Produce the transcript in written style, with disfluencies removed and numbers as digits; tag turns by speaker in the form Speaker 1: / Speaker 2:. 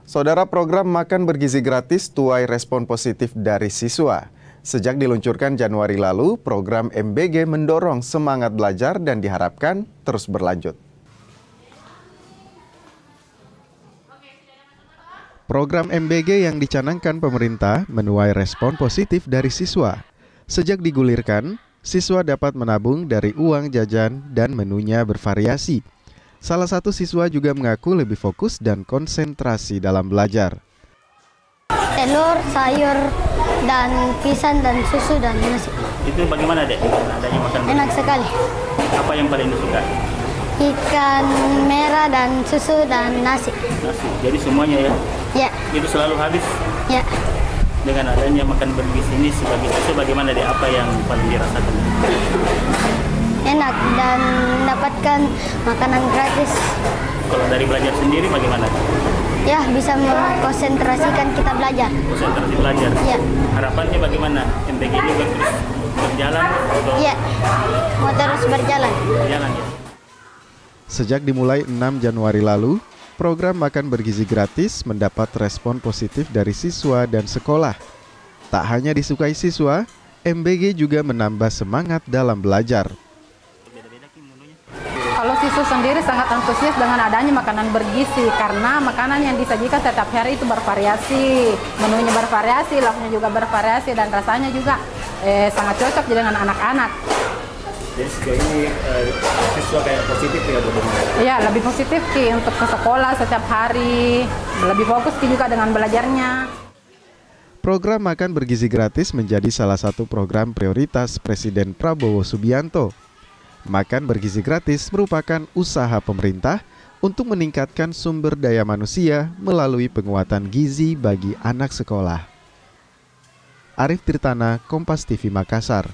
Speaker 1: Saudara, program makan bergizi gratis tuai respon positif dari siswa. Sejak diluncurkan Januari lalu, program MBG mendorong semangat belajar dan diharapkan terus berlanjut. Program MBG yang dicanangkan pemerintah menuai respon positif dari siswa. Sejak digulirkan, siswa dapat menabung dari uang jajan dan menunya bervariasi. Salah satu siswa juga mengaku lebih fokus dan konsentrasi dalam belajar.
Speaker 2: Telur, sayur, dan pisang, dan susu, dan nasi.
Speaker 3: Itu bagaimana, Dek? Adanya makan
Speaker 2: Enak sekali.
Speaker 3: Apa yang paling disuka?
Speaker 2: Ikan merah dan susu dan nasi.
Speaker 3: Nasi. Jadi semuanya ya?
Speaker 2: Ya.
Speaker 3: Itu selalu habis?
Speaker 2: Ya.
Speaker 3: Dengan adanya makan bergizi ini sebagai siswa, bagaimana, Dek? Apa yang paling dirasakan?
Speaker 2: Enak dan mendapatkan makanan gratis.
Speaker 3: Kalau dari belajar sendiri bagaimana?
Speaker 2: Ya, bisa mengkonsentrasikan kita belajar.
Speaker 3: Konsentrasi belajar?
Speaker 2: Ya.
Speaker 3: Harapannya bagaimana? MBG ini terus berjalan? Atau...
Speaker 2: Ya, mau terus berjalan.
Speaker 3: Berjalan ya.
Speaker 1: Sejak dimulai 6 Januari lalu, program makan bergizi gratis mendapat respon positif dari siswa dan sekolah. Tak hanya disukai siswa, MBG juga menambah semangat dalam belajar.
Speaker 4: Kalau siswa sendiri sangat antusias dengan adanya makanan bergizi karena makanan yang disajikan setiap hari itu bervariasi, menunya bervariasi, lauknya juga bervariasi, dan rasanya juga sangat cocok dengan anak-anak.
Speaker 3: Jadi sejauh ini siswa kayak positif ya, Bu?
Speaker 4: Iya, lebih positif Ki untuk ke sekolah setiap hari, lebih fokus Ki juga dengan belajarnya.
Speaker 1: Program makan bergizi gratis menjadi salah satu program prioritas Presiden Prabowo Subianto. Makan bergizi gratis merupakan usaha pemerintah untuk meningkatkan sumber daya manusia melalui penguatan gizi bagi anak sekolah. Arif Tirtana, Kompas TV Makassar.